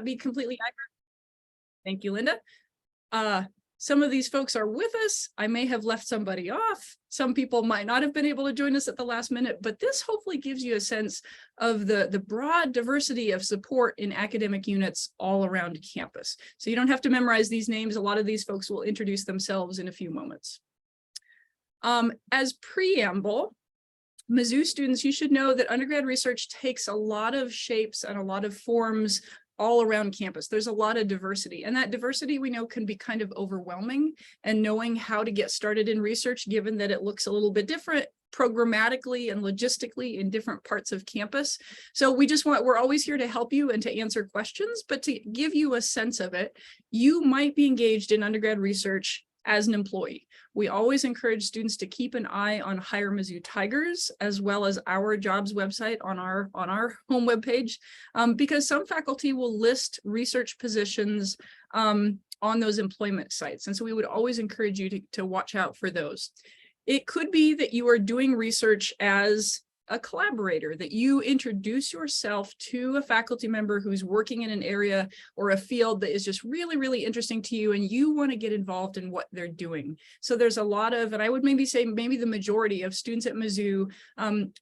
be completely accurate. Thank you, Linda. Some of these folks are with us. I may have left somebody off. Some people might not have been able to join us at the last minute, but this hopefully gives you a sense of the broad diversity of support in academic units all around campus. So you don't have to memorize these names. A lot of these folks will introduce themselves in a few moments. As preamble, Mizzou students, you should know that undergrad research takes a lot of shapes and a lot of forms all around campus. There's a lot of diversity, and that diversity we know can be kind of overwhelming, and knowing how to get started in research, given that it looks a little bit different programmatically and logistically in different parts of campus. So we're always here to help you and to answer questions, but to give you a sense of it, you might be engaged in undergrad research as an employee. We always encourage students to keep an eye on Hire Mizzou Tigers, as well as our jobs website on our home webpage, because some faculty will list research positions on those employment sites. And so we would always encourage you to watch out for those. It could be that you are doing research as a collaborator, that you introduce yourself to a faculty member who's working in an area or a field that is just really, really interesting to you, and you want to get involved in what they're doing. So there's a lot of, and I would maybe say maybe the majority of students at Mizzou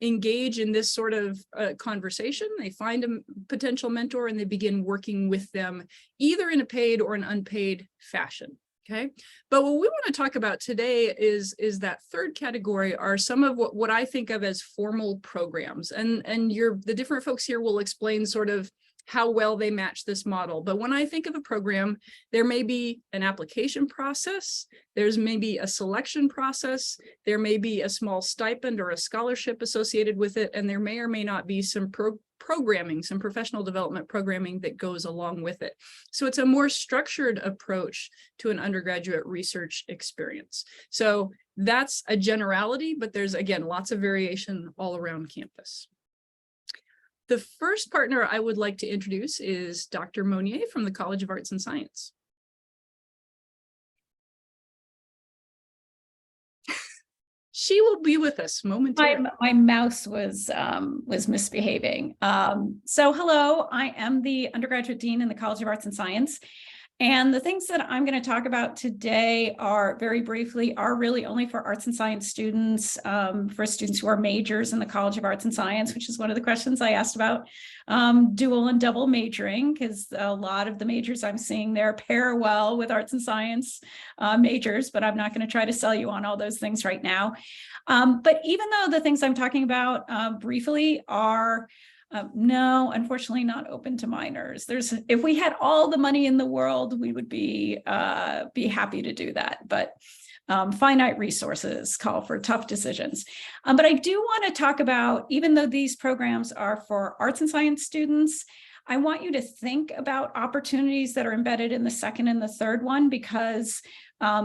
engage in this sort of conversation. They find a potential mentor and they begin working with them either in a paid or an unpaid fashion. Okay, but what we want to talk about today is that third category are some of what I think of as formal programs, and the different folks here will explain sort of how well they match this model. But when I think of a program, there may be an application process, there's maybe a selection process, there may be a small stipend or a scholarship associated with it, and there may or may not be some programming, some professional development programming that goes along with it. So it's a more structured approach to an undergraduate research experience. So that's a generality, but there's, again, lots of variation all around campus. The first partner I would like to introduce is Dr. Monnier from the College of Arts and Science. She will be with us momentarily. My mouse was misbehaving. So hello, I am the undergraduate dean in the College of Arts and Science. And the things that I'm going to talk about today are very briefly are really only for arts and science students, for students who are majors in the College of Arts and Science, which is one of the questions I asked about, dual and double majoring, because a lot of the majors I'm seeing there pair well with arts and science majors, but I'm not going to try to sell you on all those things right now. But even though the things I'm talking about briefly are no, unfortunately not open to minors. If we had all the money in the world, we would be happy to do that. But finite resources call for tough decisions. But I do want to talk about, even though these programs are for arts and science students, I want you to think about opportunities that are embedded in the second and the third one, because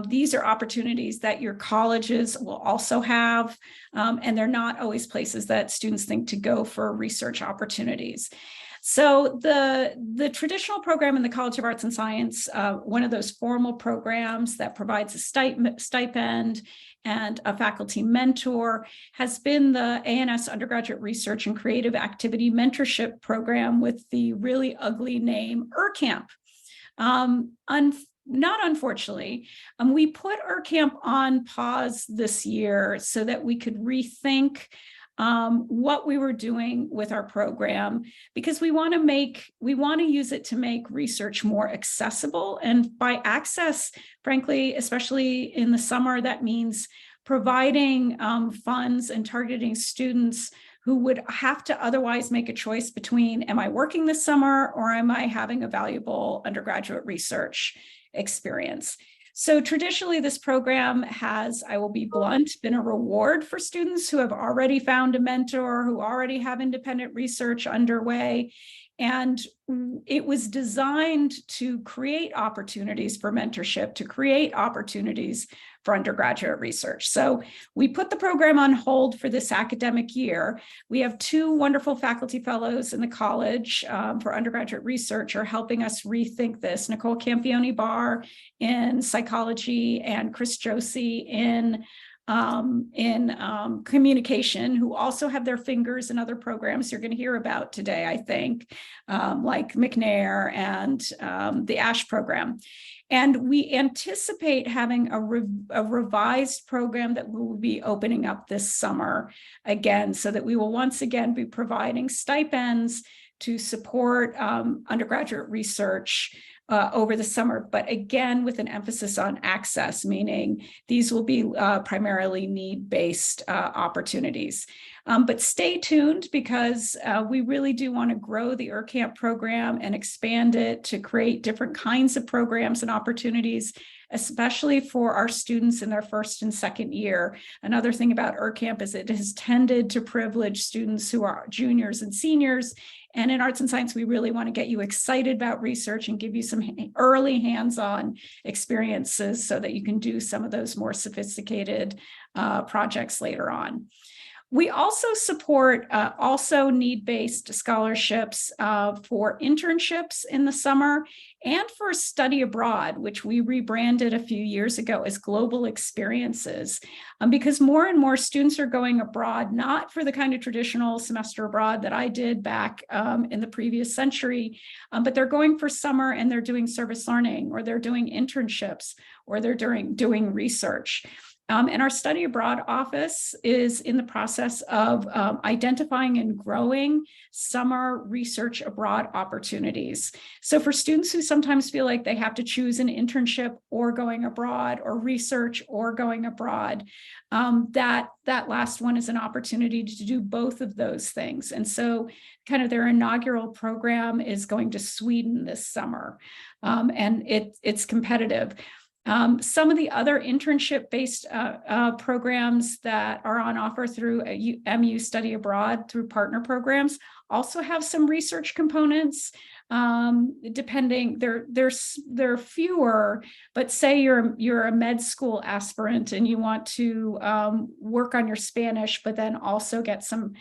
these are opportunities that your colleges will also have, and they're not always places that students think to go for research opportunities. So the traditional program in the College of Arts and Science, one of those formal programs that provides a stipend and a faculty mentor, has been the A&S Undergraduate Research and Creative Activity Mentorship Program with the really ugly name UrCamp. Not unfortunately, we put UrCamp on pause this year so that we could rethink what we were doing with our program, because we want to use it to make research more accessible. And by access, frankly, especially in the summer, that means providing funds and targeting students who would have to otherwise make a choice between, am I working this summer or am I having a valuable undergraduate research experience? So traditionally, this program has, I will be blunt, been a reward for students who have already found a mentor, who already have independent research underway. And it was designed to create opportunities for mentorship, to create opportunities for undergraduate research. So we put the program on hold for this academic year. We have two wonderful faculty fellows in the college for undergraduate research are helping us rethink this. Nicole Campione-Barr in psychology and Chris Josie in in communication who also have their fingers in other programs you're going to hear about today, I think, like McNair and the ASH program. And we anticipate having a revised program that will be opening up this summer again, so that we will once again be providing stipends to support undergraduate research over the summer, but again, with an emphasis on access, meaning these will be primarily need-based opportunities. But stay tuned, because we really do want to grow the UrCamp program and expand it to create different kinds of programs and opportunities, especially for our students in their first and second year. Another thing about UrCamp is it has tended to privilege students who are juniors and seniors. And in arts and science, we really want to get you excited about research and give you some early hands-on experiences so that you can do some of those more sophisticated projects later on. We also support also need-based scholarships for internships in the summer and for study abroad, which we rebranded a few years ago as global experiences, because more and more students are going abroad, not for the kind of traditional semester abroad that I did back in the previous century, but they're going for summer and they're doing service learning, or they're doing internships, or they're doing research. And our study abroad office is in the process of identifying and growing summer research abroad opportunities. So for students who sometimes feel like they have to choose an internship or going abroad, or research or going abroad, that last one is an opportunity to do both of those things. And so kind of their inaugural program is going to Sweden this summer, and it's competitive. Some of the other internship-based programs that are on offer through MU Study Abroad through partner programs also have some research components. Depending, they're fewer, but say you're a med school aspirant and you want to work on your Spanish, but then also get some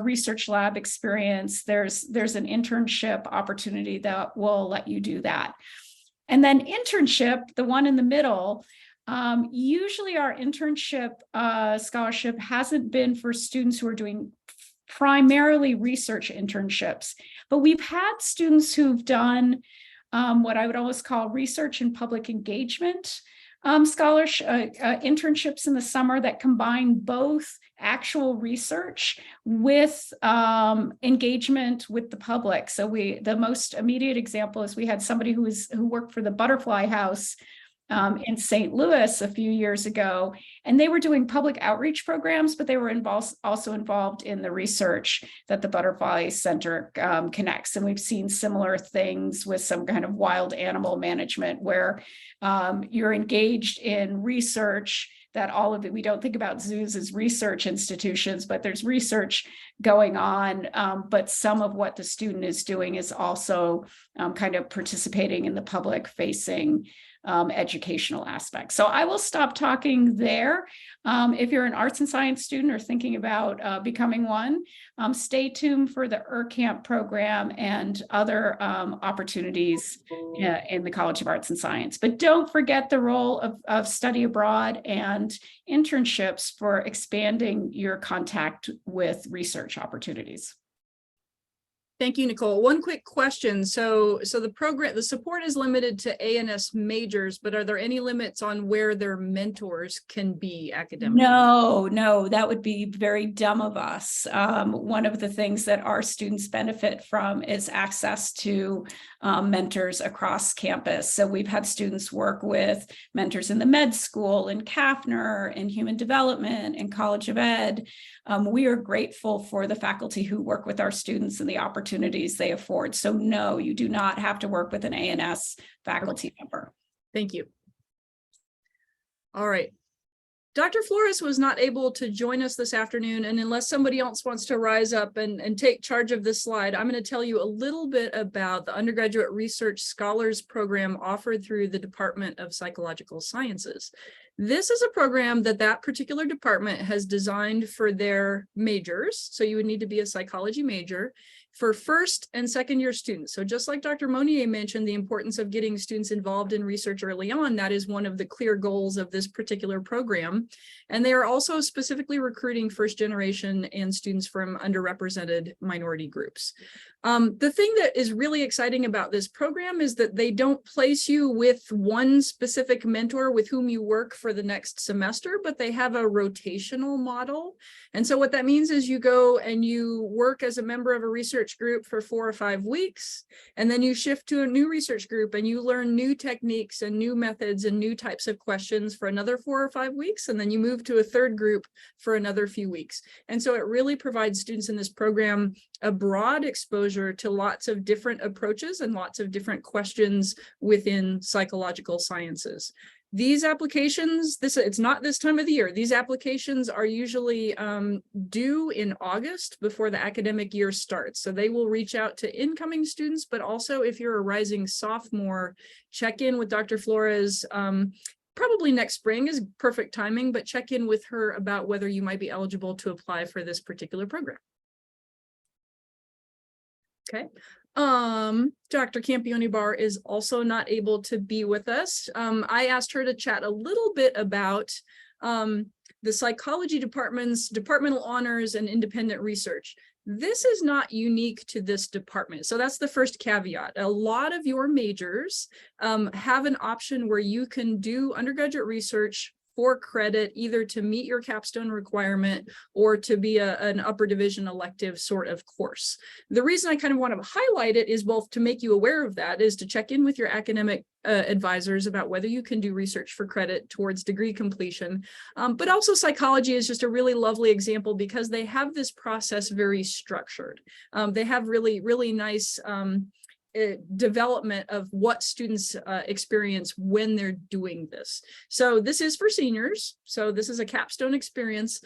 research lab experience. There's an internship opportunity that will let you do that. And then internship, the one in the middle, usually our internship scholarship hasn't been for students who are doing primarily research internships, but we've had students who've done what I would always call research and public engagement scholarship internships in the summer that combine both actual research with engagement with the public. So the most immediate example is we had somebody who worked for the Butterfly House in St. Louis a few years ago, and they were doing public outreach programs, but they were also involved in the research that the Butterfly Center connects. And we've seen similar things with some kind of wild animal management where you're engaged in research that all of it, we don't think about zoos as research institutions, but there's research going on. But some of what the student is doing is also kind of participating in the public facing educational aspects. So I will stop talking there. If you're an arts and science student or thinking about becoming one, stay tuned for the UrCamp program and other opportunities in the College of Arts and Science. But don't forget the role of study abroad and internships for expanding your contact with research opportunities. Thank you, Nicole. One quick question. So the support is limited to A&S majors, but are there any limits on where their mentors can be academically? No, that would be very dumb of us. One of the things that our students benefit from is access to mentors across campus. So we've had students work with mentors in the med school, in CAFNR, in human development, in College of Ed. We are grateful for the faculty who work with our students and the opportunities they afford. So no, you do not have to work with an A&S faculty member. Thank you. All right. Dr. Flores was not able to join us this afternoon, and unless somebody else wants to rise up and take charge of this slide, I'm going to tell you a little bit about the Undergraduate Research Scholars Program offered through the Department of Psychological Sciences. This is a program that particular department has designed for their majors, so you would need to be a psychology major, for first and second year students. So just like Dr. Monier mentioned, the importance of getting students involved in research early on, that is one of the clear goals of this particular program. And they are also specifically recruiting first generation and students from underrepresented minority groups. The thing that is really exciting about this program is that they don't place you with one specific mentor with whom you work for the next semester, but they have a rotational model. And so what that means is you go and you work as a member of a research group for 4 or 5 weeks, and then you shift to a new research group and you learn new techniques and new methods and new types of questions for another 4 or 5 weeks, and then you move to a third group for another few weeks. And so it really provides students in this program a broad exposure to lots of different approaches and lots of different questions within psychological sciences. These applications, it's not this time of the year. These applications are usually due in August before the academic year starts. So they will reach out to incoming students, but also if you're a rising sophomore, check in with Dr. Flores. Probably next spring is perfect timing, but check in with her about whether you might be eligible to apply for this particular program. Okay. Dr. Campione-Barr is also not able to be with us. I asked her to chat a little bit about the psychology department's departmental honors and independent research. This is not unique to this department. So that's the first caveat. A lot of your majors have an option where you can do undergraduate research for credit, either to meet your capstone requirement or to be an upper division elective sort of course. The reason I kind of want to highlight it is both to make you aware of that, is to check in with your academic advisors about whether you can do research for credit towards degree completion. But also psychology is just a really lovely example because they have this process very structured. They have really, really nice development of what students experience when they're doing this. So this is for seniors. So this is a capstone experience.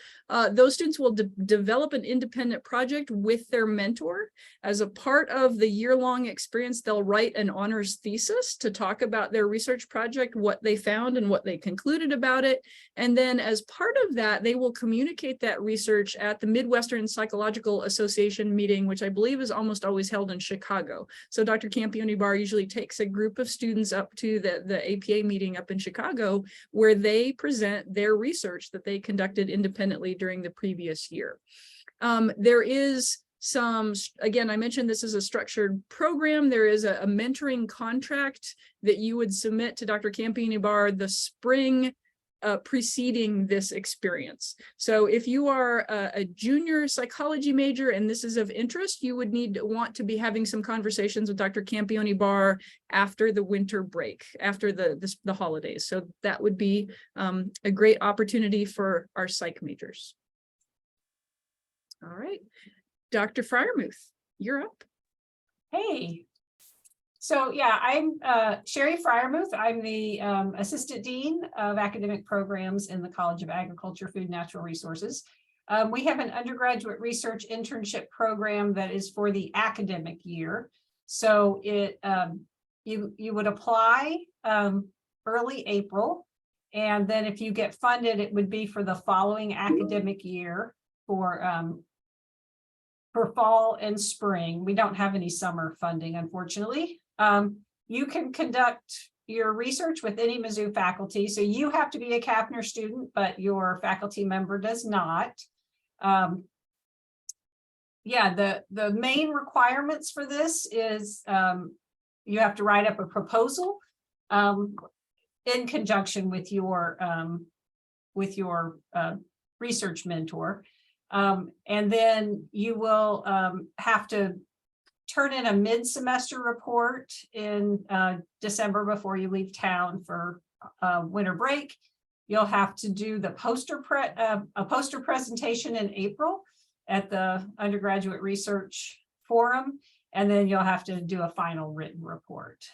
Those students will develop an independent project with their mentor. As a part of the year-long experience, they'll write an honors thesis to talk about their research project, what they found and what they concluded about it. And then as part of that, they will communicate that research at the Midwestern Psychological Association meeting, which I believe is almost always held in Chicago. So Dr. Campione-Barr usually takes a group of students up to the APA meeting up in Chicago, where they present their research that they conducted independently during the previous year. There is some, again, I mentioned this is a structured program. There is a mentoring contract that you would submit to Dr. Campione-Barr the spring preceding this experience. So if you are a junior psychology major and this is of interest, you would want to be having some conversations with Dr. Campione-Barr after the winter break, after the holidays. So that would be a great opportunity for our psych majors. All right, Dr. Fryermuth, you're up. Hey. So yeah, I'm Sherry Fryermuth. I'm the Assistant Dean of Academic Programs in the College of Agriculture, Food, and Natural Resources. We have an undergraduate research internship program that is for the academic year. So it you would apply early April, and then if you get funded, it would be for the following academic year for fall and spring. We don't have any summer funding, unfortunately. You can conduct your research with any Mizzou faculty. So you have to be a Kapner student, but your faculty member does not. Yeah, the main requirements for this is you have to write up a proposal in conjunction with your research mentor. And then you will have to turn in a mid-semester report in December before you leave town for winter break. You'll have to do the poster presentation in April at the Undergraduate Research Forum, and then you'll have to do a final written report.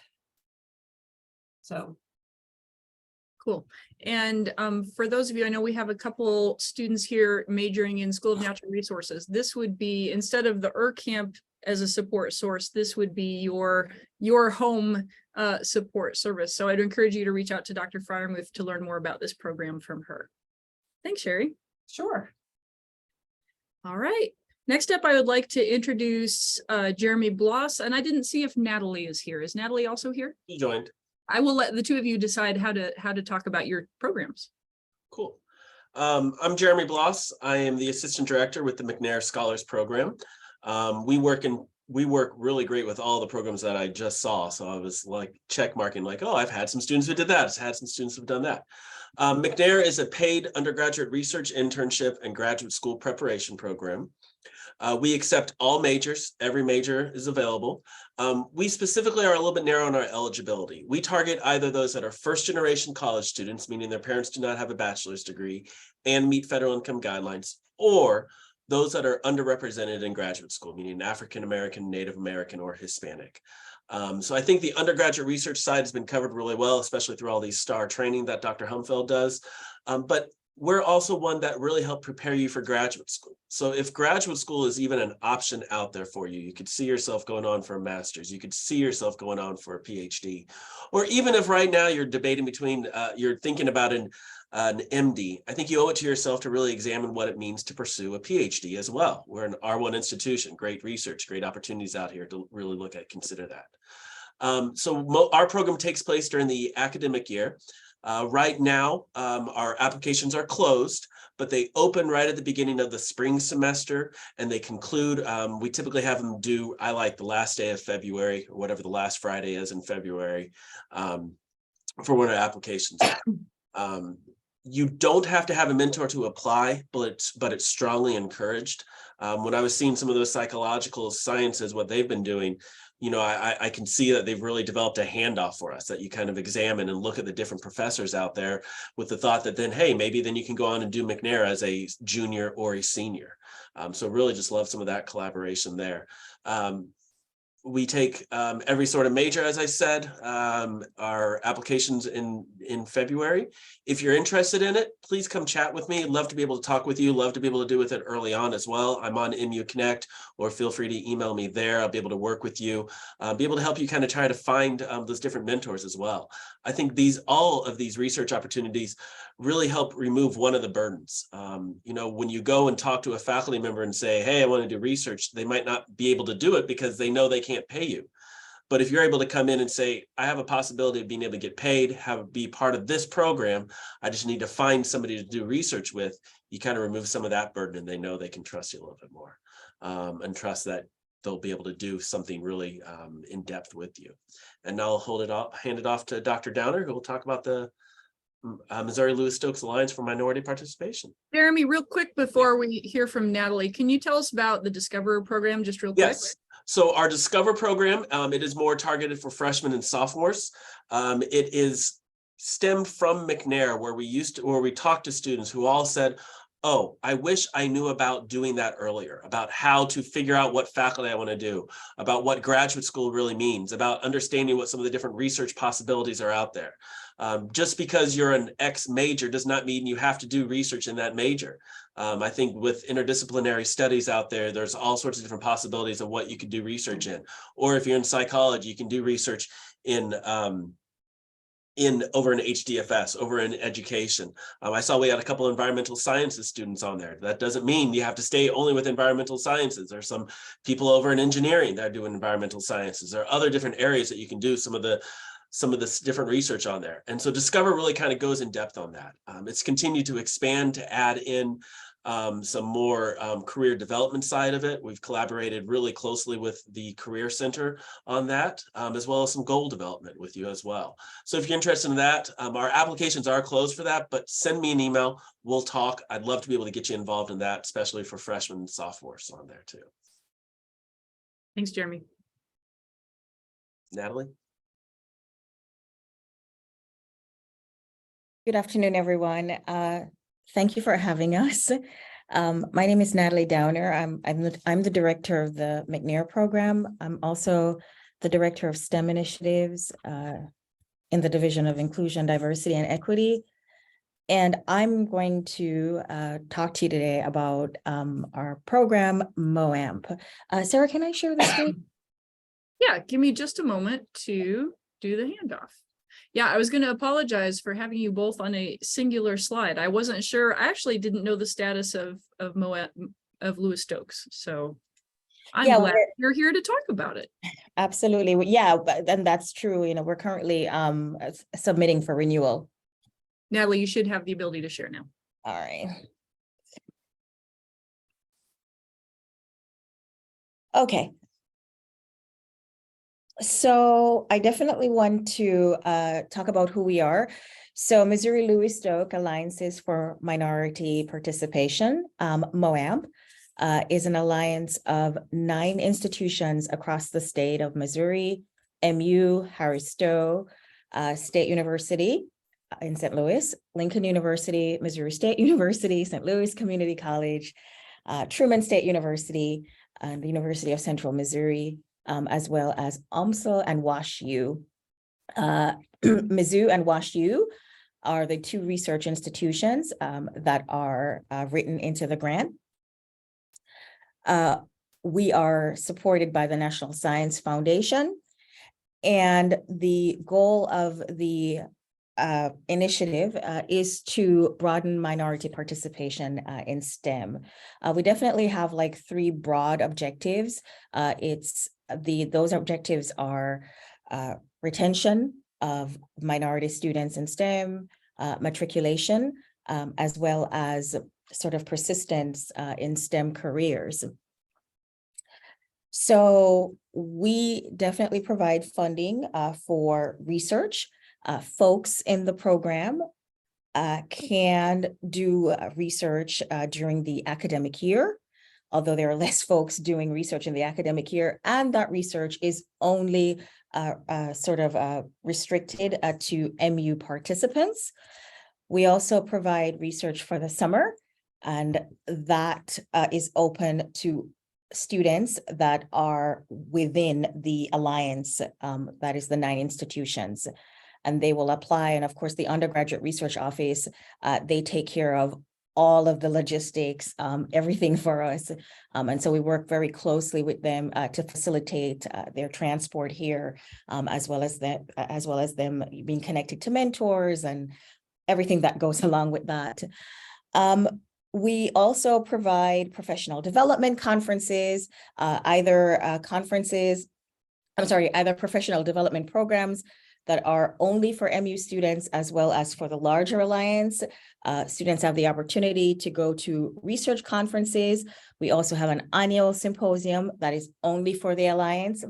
So. Cool. And for those of you, I know we have a couple students here majoring in School of Natural Resources. This would be, instead of the camp as a support source, this would be your home support service. So I'd encourage you to reach out to Dr. Fryermuth to learn more about this program from her. Thanks, Sherry. Sure. All right. Next up, I would like to introduce Jeremy Bloss, and I didn't see if Natalie is here. Is Natalie also here? You joined. I will let the two of you decide how to talk about your programs. Cool. I'm Jeremy Bloss. I am the assistant director with the McNair Scholars Program. We work really great with all the programs that I just saw. So I was like check marking, like, oh, I've had some students who did that. I've had some students who've done that. McNair is a paid undergraduate research internship and graduate school preparation program. We accept all majors. Every major is available. We specifically are a little bit narrow in our eligibility. We target either those that are first generation college students, meaning their parents do not have a bachelor's degree and meet federal income guidelines, or those that are underrepresented in graduate school, meaning African American, Native American, or Hispanic. So I think the undergraduate research side has been covered really well, especially through all these STAR training that Dr. Humfeld does. But we're also one that really help prepare you for graduate school. So if graduate school is even an option out there for you, you could see yourself going on for a master's, you could see yourself going on for a PhD, or even if right now you're debating between, you're thinking about an MD, I think you owe it to yourself to really examine what it means to pursue a PhD as well. We're an R1 institution, great research, great opportunities out here to really look at, consider that. So our program takes place during the academic year. Right now, our applications are closed, but they open right at the beginning of the spring semester and they conclude. We typically have them due, I like the last day of February, or whatever the last Friday is in February, for when our applications are. You don't have to have a mentor to apply, but it's strongly encouraged. When I was seeing some of those psychological sciences, what they've been doing, you know, I can see that they've really developed a handoff for us that you kind of examine and look at the different professors out there with the thought that then, hey, maybe then you can go on and do McNair as a junior or a senior. So really just love some of that collaboration there. We take every sort of major, as I said, our applications in February. If you're interested in it, please come chat with me. I'd love to be able to talk with you, love to be able to do with it early on as well. I'm on MU Connect, or feel free to email me there. I'll be able to work with you, be able to help you kind of try to find those different mentors as well. I think all of these research opportunities really help remove one of the burdens. You know, when you go and talk to a faculty member and say, hey, I want to do research, they might not be able to do it because they know they can't pay you. But if you're able to come in and say, I have a possibility of being able to get paid, be part of this program, I just need to find somebody to do research with, you kind of remove some of that burden and they know they can trust you a little bit more, and trust that they'll be able to do something really in depth with you. And now I'll hand it off to Dr. Downer, who will talk about the Missouri Lewis Stokes Alliance for Minority Participation. Jeremy, real quick before we hear from Natalie, can you tell us about the Discover program just real quick? Yes. So our Discover program, it is more targeted for freshmen and sophomores. It is stemmed from McNair, where we talked to students who all said, oh, I wish I knew about doing that earlier, about how to figure out what faculty I want to do, about what graduate school really means, about understanding what some of the different research possibilities are out there. Just because you're an X major does not mean you have to do research in that major. I think with interdisciplinary studies out there, there's all sorts of different possibilities of what you could do research in. Or if you're in psychology, you can do research over in HDFS, over in education. I saw we had a couple of environmental sciences students on there. That doesn't mean you have to stay only with environmental sciences. There's some people over in engineering that are doing environmental sciences. There are other different areas that you can do some of this different research on there. And so Discover really kind of goes in depth on that. It's continued to expand to add in some more career development side of it. We've collaborated really closely with the Career Center on that, as well as some goal development with you as well. So if you're interested in that, our applications are closed for that, but send me an email, we'll talk. I'd love to be able to get you involved in that, especially for freshmen and sophomores on there too. Thanks, Jeremy. Natalie? Good afternoon, everyone. Thank you for having us. My name is Natalie Downer. I'm the director of the McNair program. I'm also the director of STEM initiatives in the Division of Inclusion, Diversity, and Equity. And I'm going to talk to you today about our program, MOAMP. Sarah, can I share the screen? Yeah, give me just a moment to do the handoff. Yeah, I was going to apologize for having you both on a singular slide. I wasn't sure. I actually didn't know the status of MOAMP of Lewis Stokes. So I'm Yeah, glad you're here to talk about it. absolutely. Yeah, and that's true. You know, we're currently submitting for renewal. Natalie, you should have the ability to share now. All right. Okay. So I definitely want to talk about who we are. So Missouri Lewis Stokes Alliances for Minority Participation, MOAMP, is an alliance of 9 institutions across the state of Missouri: MU, Harry Stowe, State University in St. Louis, Lincoln University, Missouri State University, St. Louis Community College, Truman State University, and the University of Central Missouri, as well as UMSL and WashU. Mizzou and WashU are the 2 research institutions that are written into the grant. We are supported by the National Science Foundation, and the goal of the initiative is to broaden minority participation in STEM. We definitely have like 3 broad objectives. Those objectives are retention of minority students in STEM, matriculation, as well as sort of persistence in STEM careers. So we definitely provide funding for research. Folks in the program can do research during the academic year, although there are less folks doing research in the academic year, and that research is only restricted to MU participants. We also provide research for the summer, and that is open to students that are within the alliance, that is the 9 institutions, and they will apply. And of course, the undergraduate research office, they take care of all of the logistics, everything for us. And so we work very closely with them to facilitate their transport here, as well as them being connected to mentors and everything that goes along with that. We also provide professional development conferences, either professional development programs that are only for MU students, as well as for the larger alliance. Students have the opportunity to go to research conferences. We also have an annual symposium that is only for the alliance.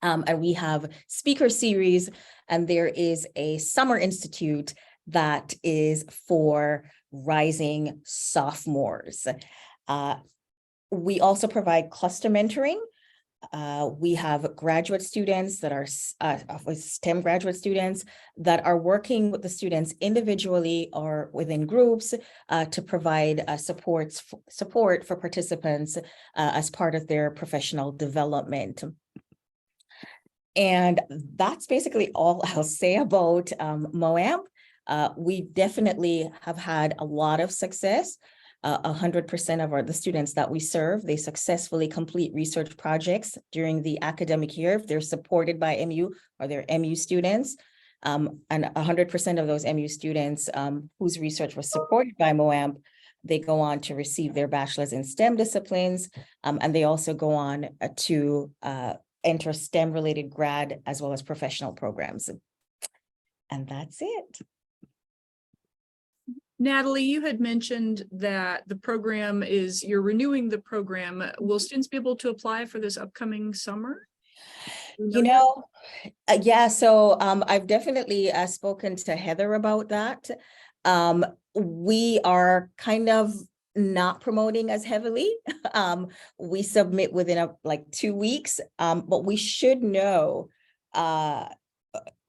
And we have speaker series, and there is a summer institute that is for rising sophomores. We also provide cluster mentoring. We have graduate students that are STEM graduate students that are working with the students individually or within groups to provide support for participants as part of their professional development. And that's basically all I'll say about MOAMP. We definitely have had a lot of success. 100% of the students that we serve, they successfully complete research projects during the academic year if they're supported by MU or they're MU students. And 100% of those MU students whose research was supported by MOAMP, they go on to receive their bachelor's in STEM disciplines, and they also go on to enter STEM-related grad as well as professional programs. And that's it. Natalie, you had mentioned that the program you're renewing the program. Will students be able to apply for this upcoming summer? Yeah, so I've definitely spoken to Heather about that. We are kind of not promoting as heavily. We submit within 2 weeks, but we should know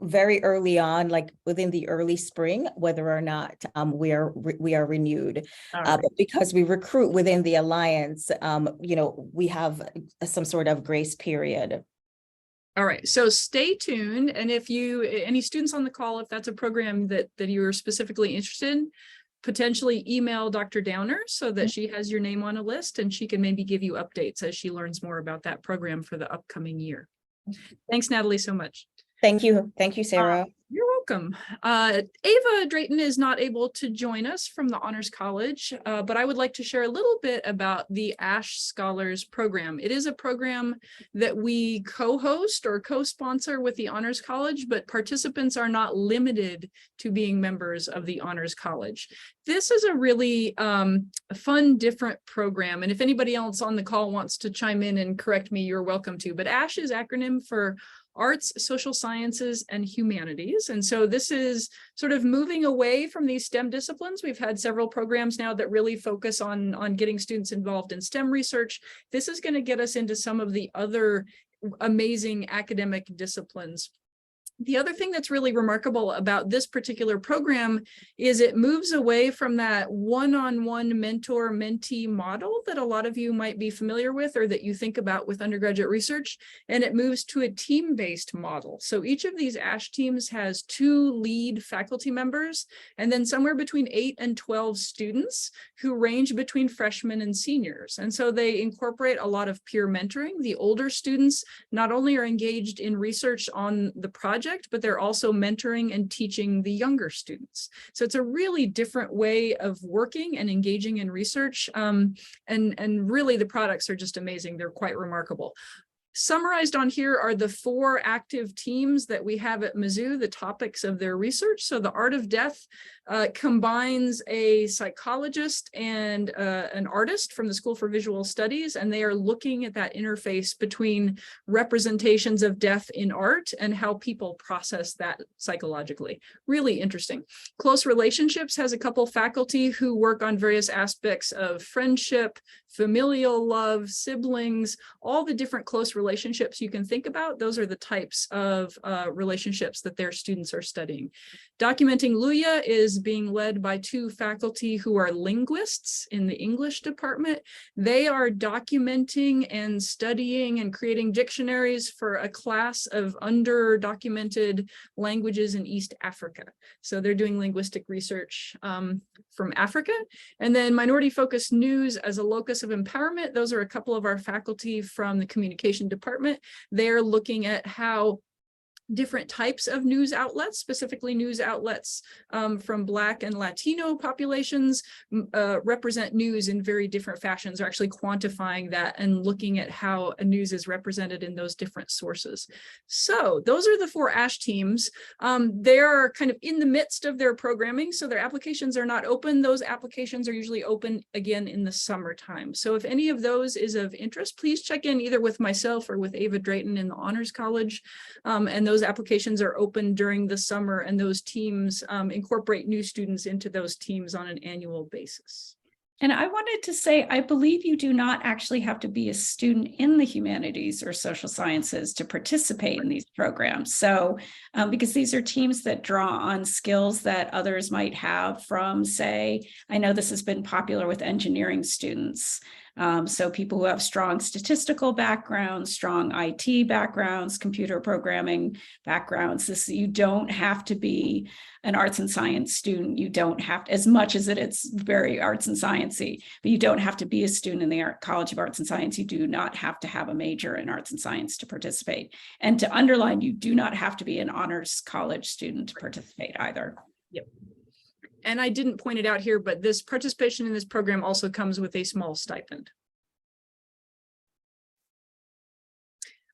very early on, like within the early spring, whether or not we are renewed. Right. But because we recruit within the alliance, we have some sort of grace period. All right, so stay tuned. And if any students on the call, if that's a program that you're specifically interested in, potentially email Dr. Downer so that she has your name on a list and she can maybe give you updates as she learns more about that program for the upcoming year. Thanks, Natalie, so much. Thank you. Thank you, Sarah. You're welcome. welcome. Ava Drayton is not able to join us from the Honors College, but I would like to share a little bit about the ASH Scholars Program. It is a program that we co-host or co-sponsor with the Honors College, but participants are not limited to being members of the Honors College. This is a really fun, different program. And if anybody else on the call wants to chime in and correct me, you're welcome to. But ASH is acronym for Arts, Social Sciences, and Humanities. And so this is sort of moving away from these STEM disciplines. We've had several programs now that really focus on getting students involved in STEM research. This is going to get us into some of the other amazing academic disciplines. The other thing that's really remarkable about this particular program is it moves away from that one-on-one mentor-mentee model that a lot of you might be familiar with or that you think about with undergraduate research, and it moves to a team-based model. So each of these ASH teams has 2 lead faculty members, and then somewhere between 8 and 12 students who range between freshmen and seniors. And so they incorporate a lot of peer mentoring. The older students not only are engaged in research on the project, but they're also mentoring and teaching the younger students. So it's a really different way of working and engaging in research. And really the products are just amazing. They're quite remarkable. Summarized on here are the 4 active teams that we have at Mizzou, the topics of their research. So the Art of Death combines a psychologist and an artist from the School for Visual Studies, and they are looking at that interface between representations of death in art and how people process that psychologically. Really interesting. Close Relationships has a couple faculty who work on various aspects of friendship, familial love, siblings, all the different close relationships you can think about. Those are the types of relationships that their students are studying. Documenting Luya is being led by 2 faculty who are linguists in the English department. They are documenting and studying and creating dictionaries for a class of underdocumented languages in East Africa. So they're doing linguistic research from Africa. And then Minority Focused News as a locus of empowerment. Those are a couple of our faculty from the communication department. They're looking at how different types of news outlets, specifically news outlets from Black and Latino populations, represent news in very different fashions, or actually quantifying that and looking at how a news is represented in those different sources. So those are the 4 ASH teams. They're kind of in the midst of their programming, so their applications are not open. Those applications are usually open again in the summertime. So if any of those is of interest, please check in either with myself or with Ava Drayton in the Honors College, and those applications are open during the summer, and those teams incorporate new students into those teams on an annual basis. And I wanted to say, I believe you do not actually have to be a student in the humanities or social sciences to participate in these programs. So, because these are teams that draw on skills that others might have from, say, I know this has been popular with engineering students. So people who have strong statistical backgrounds, strong IT backgrounds, computer programming backgrounds. You don't have to be an arts and science student. You don't have to, as much as it's very arts and sciencey, but you don't have to be a student in the College of Arts and Science. You do not have to have a major in arts and science to participate. And to underline, you do not have to be an honors college student to participate either. Yep. And I didn't point it out here, but this participation in this program also comes with a small stipend.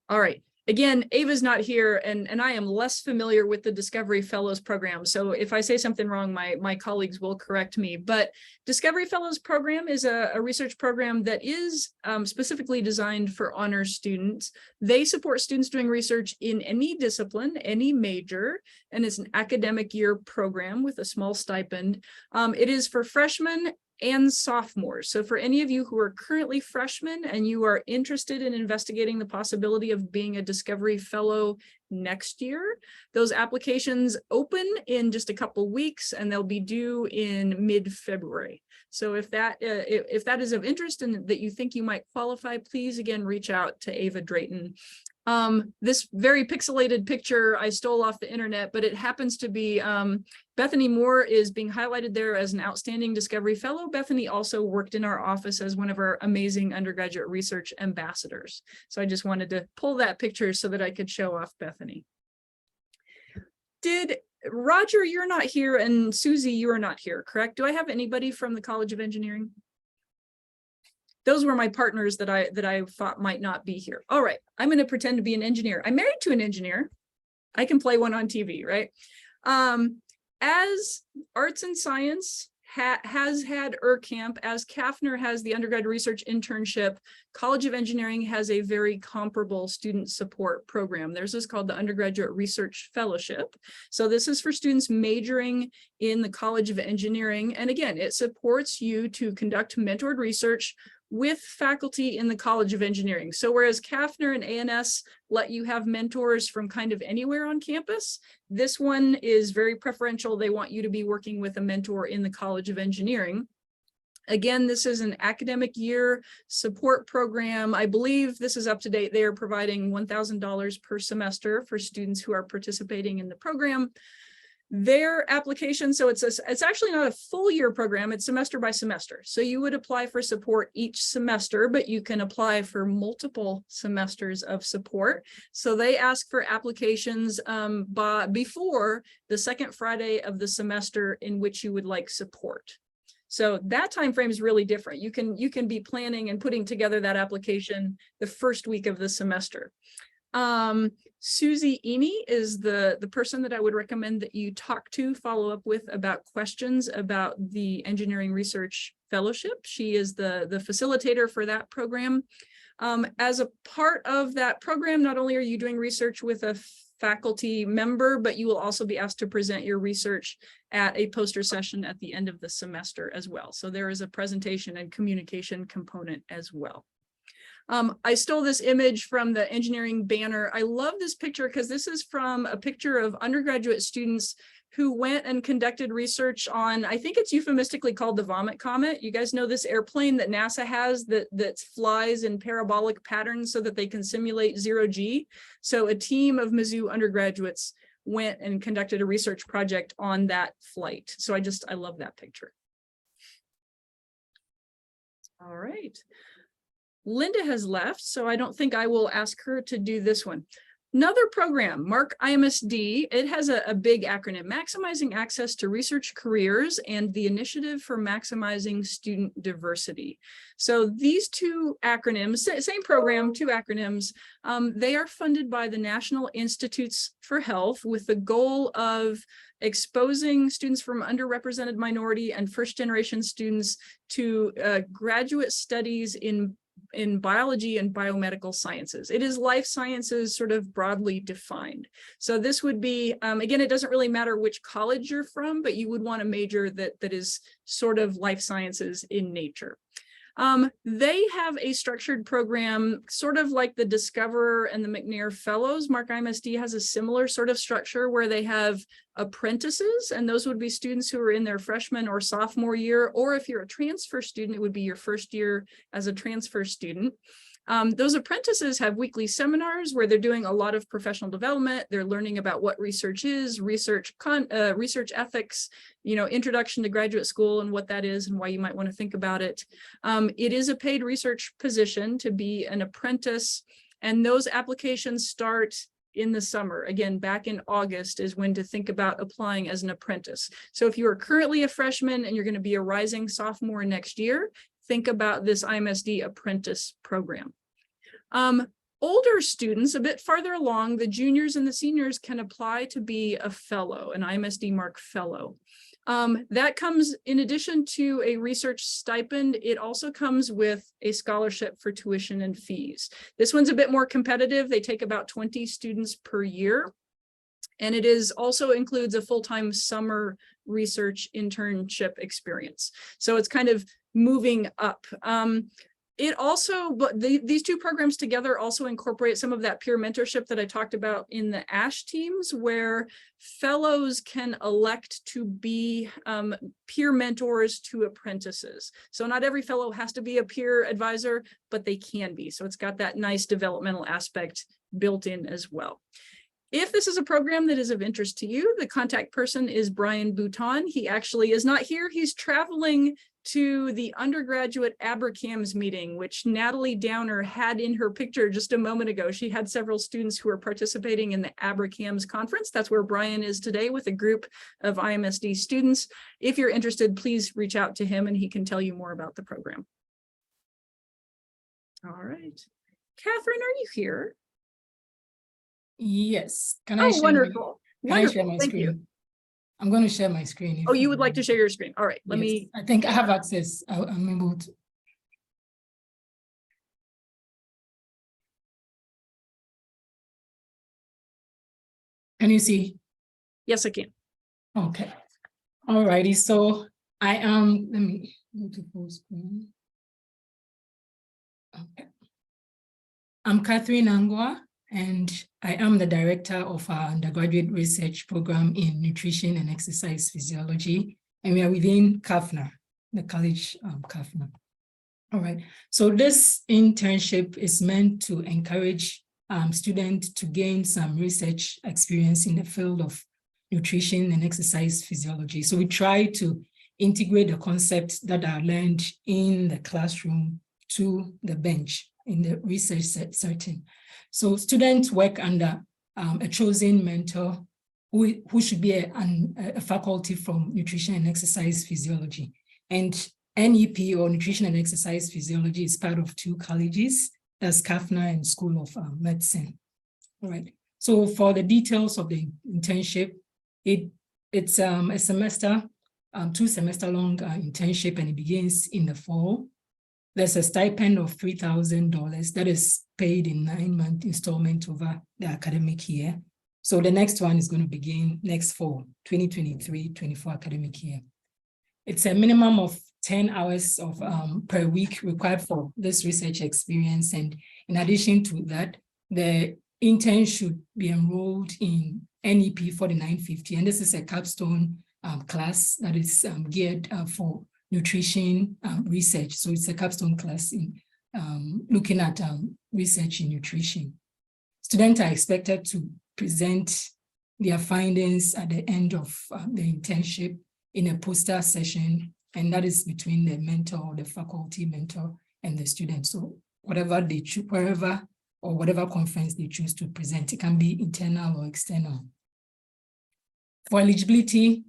All right. Again, Ava's not here, and I am less familiar with the Discovery Fellows program. So if I say something wrong, my colleagues will correct me. But Discovery Fellows program is a research program that is specifically designed for honors students. They support students doing research in any discipline, any major, and it's an academic year program with a small stipend. It is for freshmen and sophomores. So for any of you who are currently freshmen and you are interested in investigating the possibility of being a Discovery Fellow next year, those applications open in just a couple weeks and they'll be due in mid-February. So if that is of interest and that you think you might qualify, please again reach out to Ava Drayton. This very pixelated picture I stole off the internet, but it happens to be Bethany Moore is being highlighted there as an outstanding Discovery Fellow. Bethany also worked in our office as one of our amazing undergraduate research ambassadors. So I just wanted to pull that picture so that I could show off Bethany. Did Roger, you're not here, and Susie, you are not here, correct? Do I have anybody from the College of Engineering? Those were my partners that I thought might not be here. All right, I'm going to pretend to be an engineer. I'm married to an engineer. I can play one on TV, right? As Arts and Science has had camp, as Kaffner has the undergrad research internship, College of Engineering has a very comparable student support program. Theirs is called the Undergraduate Research Fellowship. So this is for students majoring in the College of Engineering. And again, it supports you to conduct mentored research with faculty in the College of Engineering. So whereas Kaffner and ANS let you have mentors from kind of anywhere on campus, this one is very preferential. They want you to be working with a mentor in the College of Engineering. Again, this is an academic year support program. I believe this is up to date. They are providing $1,000 per semester for students who are participating in the program. Their application, so it's actually not a full year program, it's semester by semester. So you would apply for support each semester, but you can apply for multiple semesters of support. So they ask for applications before the second Friday of the semester in which you would like support. So that time frame is really different. You can be planning and putting together that application the first week of the semester. Susie Eni is the person that I would recommend that you talk to, follow up with about questions about the Engineering Research Fellowship. She is the facilitator for that program. As a part of that program, not only are you doing research with a faculty member, but you will also be asked to present your research at a poster session at the end of the semester as well. So there is a presentation and communication component as well. I stole this image from the engineering banner. I love this picture because this is from a picture of undergraduate students who went and conducted research on, I think it's euphemistically called the Vomit Comet. You guys know this airplane that NASA has that flies in parabolic patterns so that they can simulate zero-G. So a team of Mizzou undergraduates went and conducted a research project on that flight. So I love that picture. All right. Linda has left, so I don't think I will ask her to do this one. Another program, Mark IMSD, it has a big acronym, Maximizing Access to Research Careers and the Initiative for Maximizing Student Diversity. So these two acronyms, same program, two acronyms, they are funded by the National Institutes for Health with the goal of exposing students from underrepresented minority and first-generation students to graduate studies in biology and biomedical sciences. It is life sciences sort of broadly defined. So this would be, again, it doesn't really matter which college you're from, but you would want a major that is sort of life sciences in nature. They have a structured program, sort of like the Discover and the McNair Fellows. Mark IMSD has a similar sort of structure where they have apprentices, and those would be students who are in their freshman or sophomore year, or if you're a transfer student, it would be your first year as a transfer student. Those apprentices have weekly seminars where they're doing a lot of professional development. They're learning about what research is, research ethics, introduction to graduate school and what that is and why you might want to think about it. It is a paid research position to be an apprentice, and those applications start in the summer. Again, back in August is when to think about applying as an apprentice. So if you are currently a freshman and you're going to be a rising sophomore next year, think about this IMSD apprentice program. Older students, a bit farther along, the juniors and the seniors can apply to be a fellow, an IMSD Mark Fellow. That comes in addition to a research stipend. It also comes with a scholarship for tuition and fees. This one's a bit more competitive. They take about 20 students per year. And it also includes a full-time summer research internship experience. So it's kind of moving up. These two programs together also incorporate some of that peer mentorship that I talked about in the ASH teams, where fellows can elect to be peer mentors to apprentices. So not every fellow has to be a peer advisor, but they can be. So it's got that nice developmental aspect built in as well. If this is a program that is of interest to you, the contact person is Brian Bouton. He actually is not here. He's traveling to the undergraduate Abracams meeting, which Natalie Downer had in her picture just a moment ago. She had several students who are participating in the Abracams conference. That's where Brian is today with a group of IMSD students. If you're interested, please reach out to him and he can tell you more about the program. All right. Catherine, are you here? Yes. Can I Oh, share wonderful. Can I share my Thank screen? you. I'm going to share my screen. Oh, you would like to share your screen. All right, let me. I think I have access. I'm able to. Can you see? Yes, I can. Okay. All righty. So I am, let me go to full screen. Okay. I'm Catherine Angwa, and I am the director of our undergraduate research program in nutrition and exercise physiology. And we are within CAFNA, the college CAFNA. All right. So this internship is meant to encourage students to gain some research experience in the field of nutrition and exercise physiology. So we try to integrate the concepts that are learned in the classroom to the bench in the research setting. So students work under a chosen mentor who should be a faculty from nutrition and exercise physiology. And NEP, or Nutrition and Exercise Physiology, is part of two colleges, that's CAFNA and School of Medicine. All right. So for the details of the internship, it's a semester, 2 semester long internship, and it begins in the fall. There's a stipend of $3,000 that is paid in 9-month installment over the academic year. So the next one is going to begin next fall, 2023-24 academic year. It's a minimum of 10 hours of per week required for this research experience. And in addition to that, the intern should be enrolled in NEP 4950. And this is a capstone class that is geared for nutrition research. So it's a capstone class in looking at research in nutrition. Students are expected to present their findings at the end of the internship in a poster session, and that is between the mentor, the faculty mentor, and the student. So whatever they choose, wherever or whatever conference they choose to present, it can be internal or external. For eligibility,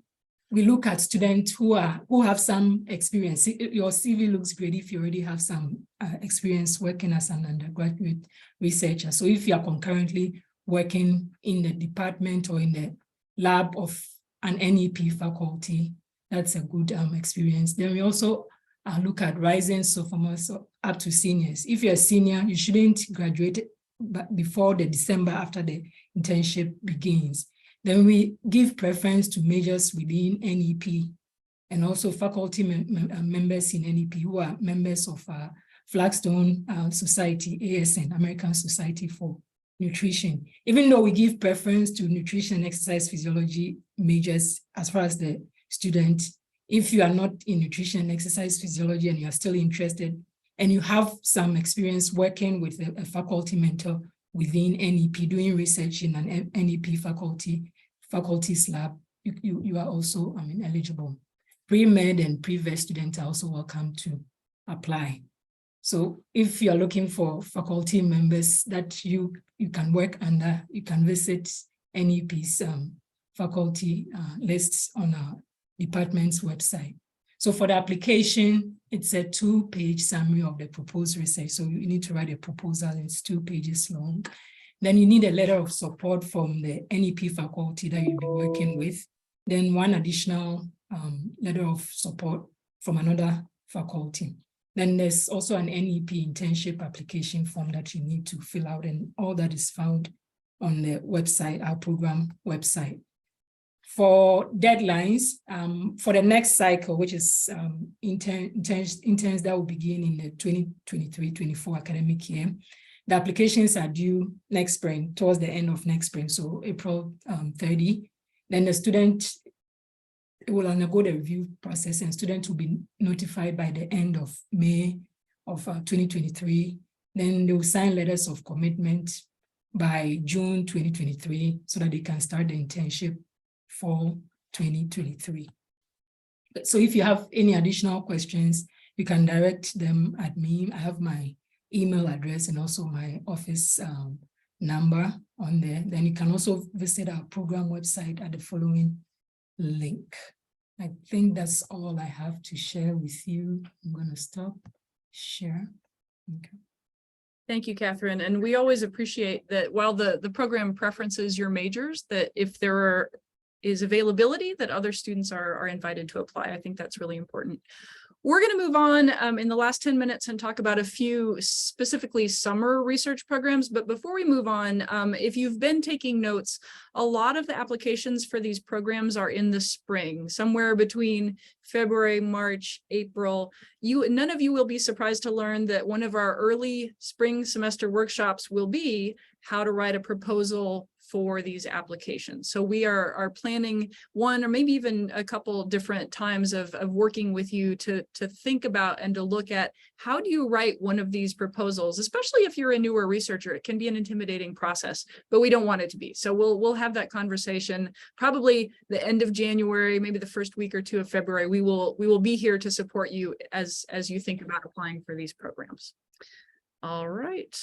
we look at students who have some experience. Your CV looks great if you already have some experience working as an undergraduate researcher. So if you are concurrently working in the department or in the lab of an NEP faculty, that's a good experience. Then we also look at rising sophomores up to seniors. If you're a senior, you shouldn't graduate before the December after the internship begins. Then we give preference to majors within NEP and also faculty members in NEP who are members of Flagstone Society, ASN, American Society for Nutrition. Even though we give preference to nutrition and exercise physiology majors as far as the student, if you are not in nutrition and exercise physiology and you are still interested and you have some experience working with a faculty mentor within NEP, doing research in an NEP faculty's lab, you are also eligible. Pre-med and pre-vet students are also welcome to apply. So if you are looking for faculty members that you can work under, you can visit NEP's faculty lists on our department's website. So for the application, it's a 2-page summary of the proposed research. So you need to write a proposal, it's 2 pages long. Then you need a letter of support from the NEP faculty that you'll be working with. Then 1 additional letter of support from another faculty. Then there's also an NEP internship application form that you need to fill out, and all that is found on the website, our program website. For deadlines, for the next cycle, which is interns that will begin in the 2023-24 academic year, the applications are due next spring, towards the end of next spring, so April 30. Then the student will undergo the review process, and students will be notified by the end of May of 2023. Then they will sign letters of commitment by June 2023 so that they can start the internship fall 2023. So if you have any additional questions, you can direct them at me. I have my email address and also my office number on there. Then you can also visit our program website at the following link. I think that's all I have to share with you. I'm going to stop share. Okay. Thank you, Catherine. And we always appreciate that while the program preferences your majors, that if there is availability, that other students are invited to apply. I think that's really important. We're going to move on in the last 10 minutes and talk about a few specifically summer research programs. But before we move on, if you've been taking notes, a lot of the applications for these programs are in the spring, somewhere between February, March, April. None of you will be surprised to learn that one of our early spring semester workshops will be how to write a proposal for these applications. So we are planning one or maybe even a couple different times of working with you to think about and to look at how do you write one of these proposals, especially if you're a newer researcher. It can be an intimidating process, but we don't want it to be. So we'll have that conversation probably the end of January, maybe the first week or two of February. We will be here to support you as you think about applying for these programs. All right.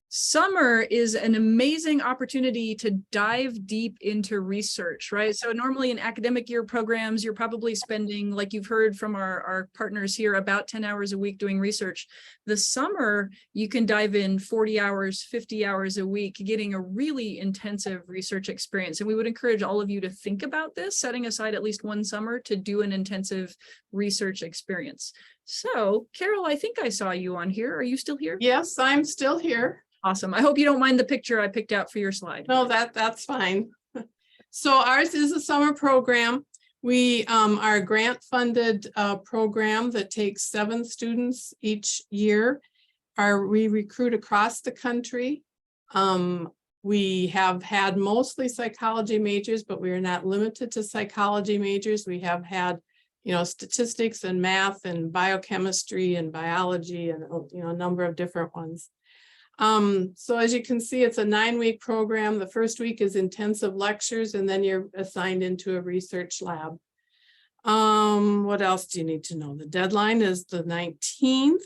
Summer is an amazing opportunity to dive deep into research, right? So normally in academic year programs, you're probably spending, like you've heard from our partners here, about 10 hours a week doing research. The summer, you can dive in 40 hours, 50 hours a week, getting a really intensive research experience. And we would encourage all of you to think about this, setting aside at least one summer to do an intensive research experience. So, Carol, I think I saw you on here. Are you still here? Yes, I'm still here. Awesome. I hope you don't mind the picture I picked out for your slide. No, that's fine. So ours is a summer program. We are a grant-funded program that takes 7 students each year. We recruit across the country. We have had mostly psychology majors, but we are not limited to psychology majors. We have had, statistics and math and biochemistry and biology and, a number of different ones. So as you can see, it's a 9-week program. The first week is intensive lectures, and then you're assigned into a research lab. What else do you need to know? The deadline is the 19th.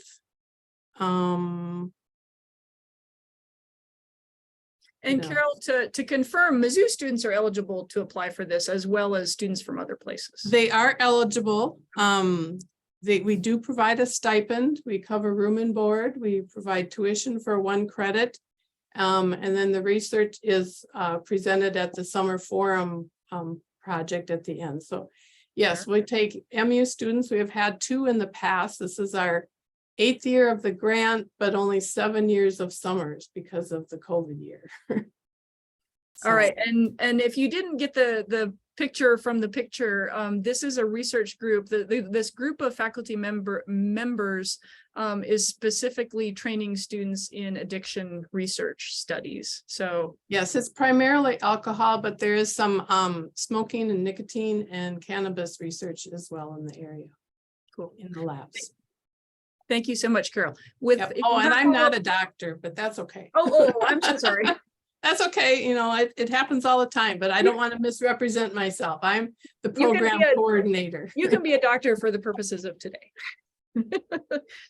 And Carol, to confirm, Mizzou students are eligible to apply for this as well as students from other places. They are eligible. We do provide a stipend. We cover room and board. We provide tuition for 1 credit. And then the research is presented at the summer forum project at the end. So yes, we take MU students. We have had 2 in the past. This is our 8th year of the grant, but only 7 years of summers because of the COVID year. So. All right. And if you didn't get the picture from the picture, this is a research group. This group of faculty members is specifically training students in addiction research studies. So yes, it's primarily alcohol, but there is some smoking and nicotine and cannabis research as well in the area. Cool. In the labs. Thank you so much, Carol. Yep. Oh, and I'm not a doctor, but that's okay. Oh, I'm so sorry. That's okay. It happens all the time, but I don't want to misrepresent myself. I'm the program coordinator. You can be a doctor for the purposes of today.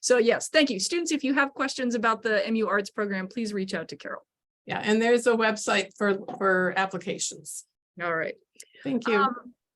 So yes, thank you. Students, if you have questions about the MU Arts program, please reach out to Carol. Yeah, and there's a website for applications. All right. Thank you.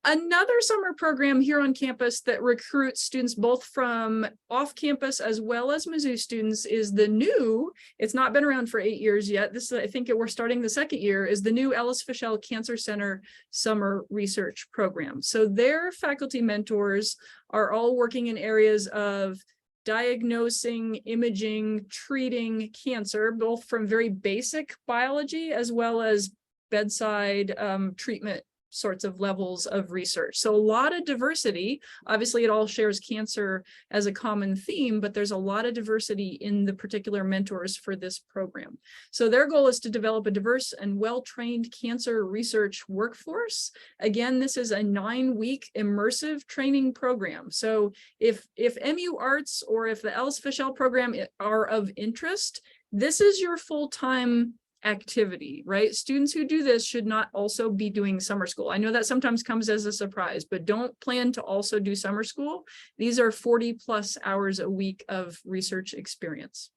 Another summer program here on campus that recruits students both from off campus as well as Mizzou students is the new, it's not been around for 8 years yet. This is, I think we're starting the 2nd year, is the new Ellis Fischel Cancer Center Summer Research Program. So their faculty mentors are all working in areas of diagnosing, imaging, treating cancer, both from very basic biology as well as bedside treatment sorts of levels of research. So a lot of diversity. Obviously, it all shares cancer as a common theme, but there's a lot of diversity in the particular mentors for this program. So their goal is to develop a diverse and well-trained cancer research workforce. Again, this is a 9-week immersive training program. So if MU Arts or if the Ellis Fischel program are of interest, this is your full-time activity, right? Students who do this should not also be doing summer school. I know that sometimes comes as a surprise, but don't plan to also do summer school. These are 40+ hours a week of research experience.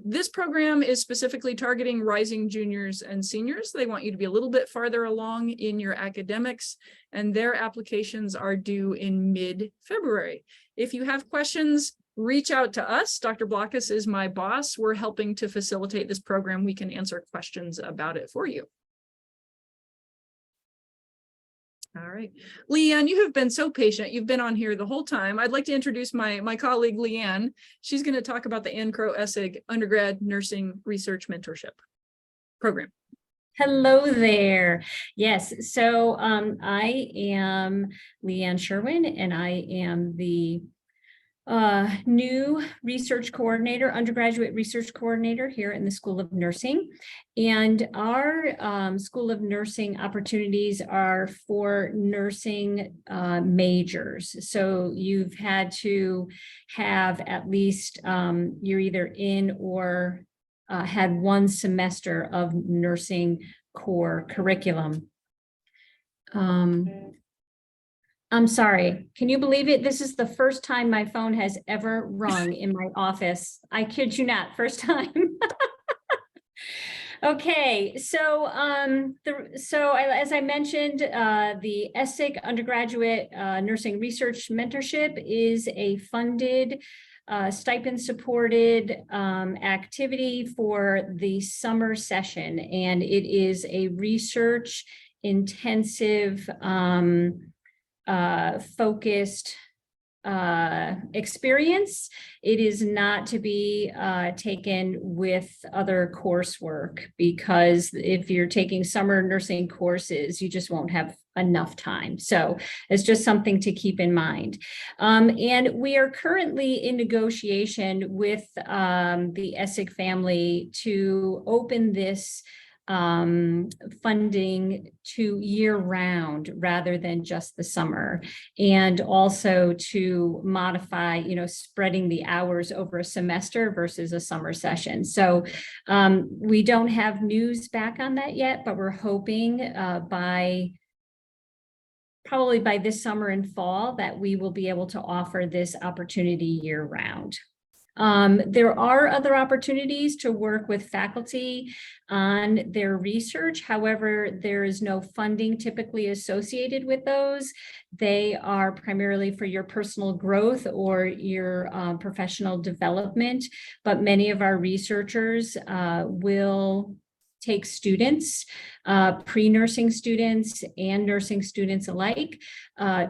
This program is specifically targeting rising juniors and seniors. They want you to be a little bit farther along in your academics, and their applications are due in mid-February. If you have questions, reach out to us. Dr. Blockus is my boss. We're helping to facilitate this program. We can answer questions about it for you. All right, Leanne, you have been so patient. You've been on here the whole time. I'd like to introduce my colleague, Leanne. She's going to talk about the Ann Crow Essig Undergrad Nursing Research Mentorship Program. Hello there. Yes, so I am Leanne Sherwin, and I am the new research coordinator, undergraduate research coordinator here in the School of Nursing. And our School of Nursing opportunities are for nursing majors. So you've had to have at least, you're either in or had one semester of nursing core curriculum. I'm sorry, can you believe it? This is the first time my phone has ever rung in my office. I kid you not, first time. Okay, so as I mentioned, the Essig Undergraduate Nursing Research Mentorship is a funded, stipend supported activity for the summer session, and it is a research intensive focused experience. It is not to be taken with other coursework, because if you're taking summer nursing courses, you just won't have enough time. So it's just something to keep in mind. And we are currently in negotiation with the Essig family to open this funding to year-round rather than just the summer, and also to modify, spreading the hours over a semester versus a summer session. So we don't have news back on that yet, but we're hoping probably by this summer and fall that we will be able to offer this opportunity year-round. There are other opportunities to work with faculty on their research. However, there is no funding typically associated with those. They are primarily for your personal growth or your professional development, but many of our researchers will take students, pre-nursing students and nursing students alike,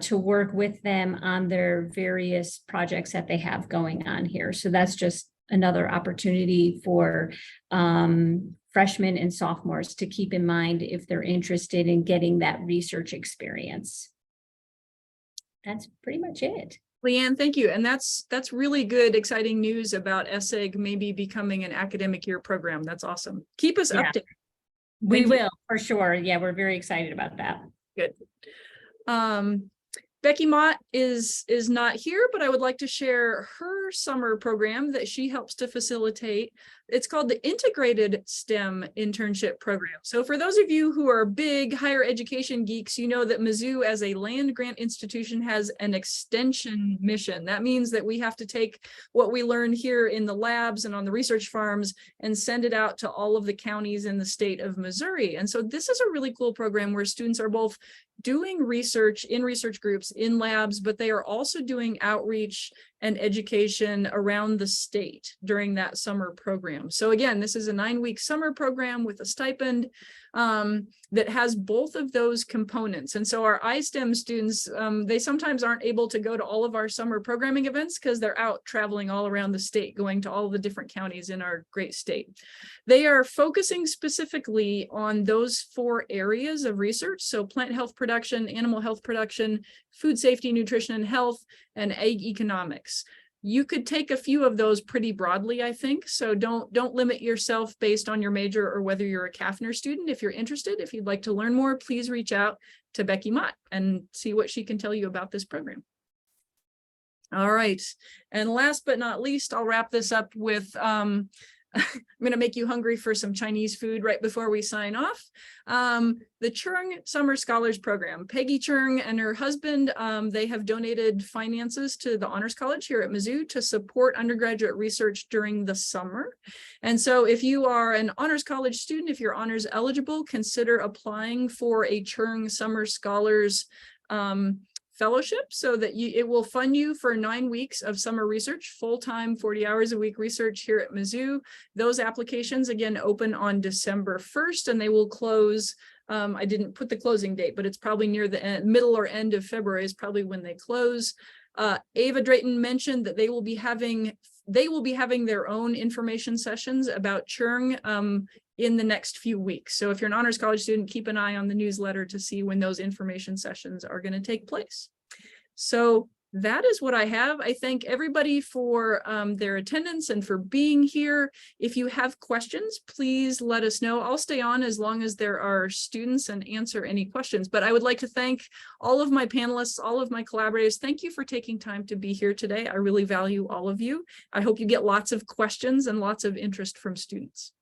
to work with them on their various projects that they have going on here. So that's just another opportunity for freshmen and sophomores to keep in mind if they're interested in getting that research experience. That's pretty much it. Leanne, thank you. And that's really good, exciting news about Essig maybe becoming an academic year program. That's awesome. Keep us updated. We will, for sure. Yeah, we're very excited about that. Good. Becky Mott is not here, but I would like to share her summer program that she helps to facilitate. It's called the Integrated STEM Internship Program. So for those of you who are big higher education geeks, you know that Mizzou as a land grant institution has an extension mission. That means that we have to take what we learn here in the labs and on the research farms and send it out to all of the counties in the state of Missouri. And so this is a really cool program where students are both doing research in research groups in labs, but they are also doing outreach and education around the state during that summer program. So again, this is a 9-week summer program with a stipend that has both of those components. And so our iSTEM students, they sometimes aren't able to go to all of our summer programming events because they're out traveling all around the state, going to all the different counties in our great state. They are focusing specifically on those 4 areas of research. So plant health production, animal health production, food safety, nutrition and health, and ag economics. You could take a few of those pretty broadly, I think. So don't limit yourself based on your major or whether you're a CAFNR student. If you're interested, if you'd like to learn more, please reach out to Becky Mott and see what she can tell you about this program. All right. And last but not least, I'll wrap this up with I'm going to make you hungry for some Chinese food right before we sign off. The Chung Summer Scholars Program. Peggy Chung and her husband, they have donated finances to the Honors College here at Mizzou to support undergraduate research during the summer. And so if you are an Honors College student, if you're honors eligible, consider applying for a Chung Summer Scholars fellowship so that it will fund you for 9 weeks of summer research, full-time 40 hours a week research here at Mizzou. Those applications again open on December 1st and they will close. I didn't put the closing date, but it's probably near the middle or end of February is probably when they close. Ava Drayton mentioned that they will be having their own information sessions about Chung in the next few weeks. So if you're an honors college student, keep an eye on the newsletter to see when those information sessions are going to take place. So that is what I have. I thank everybody for their attendance and for being here. If you have questions, please let us know. I'll stay on as long as there are students and answer any questions. But I would like to thank all of my panelists, all of my collaborators. Thank you for taking time to be here today. I really value all of you. I hope you get lots of questions and lots of interest from students.